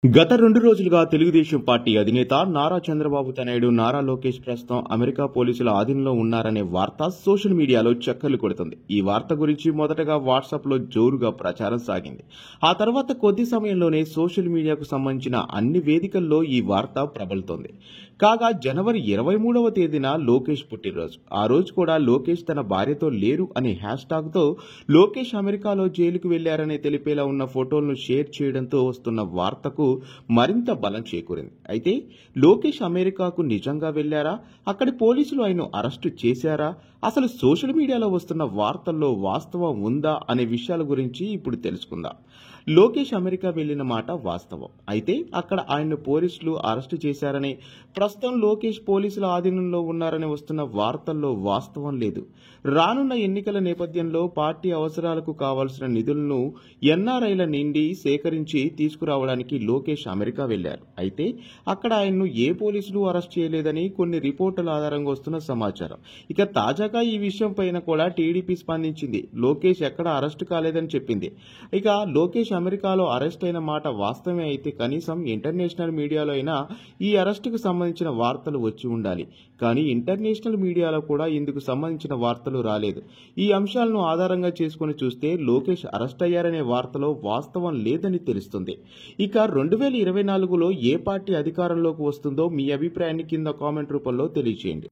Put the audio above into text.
గత 2 రోజులుగా తెలుగుదేశం పార్టీ అధినేత నారా చంద్రబాబు తనయుడు నారా లోకేష్ ప్రస్తుతం అమెరికా పోలీసుల ఆధీనంలో ఉన్నారనే వార్త సోషల్ మీడియాలో చక్కర్లు కొడుతుంది. ఈ వార్త గురించి మొదటగా వాట్సాప్లో జోరుగా ప్రచారం సాగింది. ఆ తర్వాత కొద్ది సమయంలోనే సోషల్ మీడియాకు సంబంధించిన అన్ని వేదికల్లో ఈ వార్త ప్రబలుతోంది. కాగా జనవరి 23వ తేదీన లోకేష్ పుట్టినరోజు. ఆ రోజు కూడా లోకేష్ తన భార్యతో లేరు అనే హ్యాష్ టాగ్తో లోకేష్ అమెరికాలో జైలుకు వెళ్లారనే తెలిపేలా ఉన్న ఫోటోలను షేర్ చేయడంతో వస్తున్న వార్తకు మరింత బలం చేకూరింది. అయితే లోకేష్ అమెరికాకు నిజంగా వెళ్లారా? అక్కడి పోలీసులు ఆయన్ను అరెస్టు చేశారా? అసలు సోషల్ మీడియాలో వస్తున్న వార్తల్లో వాస్తవం ఉందా అనే విషయాల గురించి ఇప్పుడు తెలుసుకుందాం. లోకేష్ అమెరికా వెళ్లిన మాట వాస్తవం. అయితే అక్కడ ఆయన్ను పోలీసులు అరెస్టు చేశారని, ప్రస్తుతం లోకేష్ పోలీసుల ఆధీనంలో ఉన్నారని వస్తున్న వార్తల్లో వాస్తవం లేదు. రానున్న ఎన్నికల నేపథ్యంలో పార్టీ అవసరాలకు కావాల్సిన నిధులను ఎన్ఆర్ఐల నుండి సేకరించి తీసుకురావడానికి లోకేష్ అమెరికా వెళ్లారు. అయితే అక్కడ ఆయన్ను ఏ పోలీసులు అరెస్ట్ చేయలేదని కొన్ని రిపోర్టుల ఆధారంగా వస్తున్న సమాచారం. ఇక తాజాగా ఈ విషయం పైన కూడా టీడీపీ స్పందించింది. లోకేష్ ఎక్కడ అరెస్టు కాలేదని చెప్పింది. ఇక లోకేష్ అమెరికాలో అరెస్ట్ అయిన మాట వాస్తవమే అయితే కనీసం ఇంటర్నేషనల్ మీడియాలో అయినా ఈ అరెస్టుకు సంబంధించిన వార్తలు వచ్చి ఉండాలి. కానీ ఇంటర్నేషనల్ మీడియాలో కూడా ఇందుకు సంబంధించిన వార్తలు రాలేదు. ఈ అంశాలను ఆధారంగా చేసుకుని చూస్తే లోకేష్ అరెస్ట్ అయ్యారనే వార్తలో వాస్తవం లేదని తెలుస్తుంది. ఇక 2024లో ఏ పార్టీ అధికారంలోకి వస్తుందో మీ అభిప్రాయాన్ని కింద కామెంట్ రూపంలో తెలియజేయండి.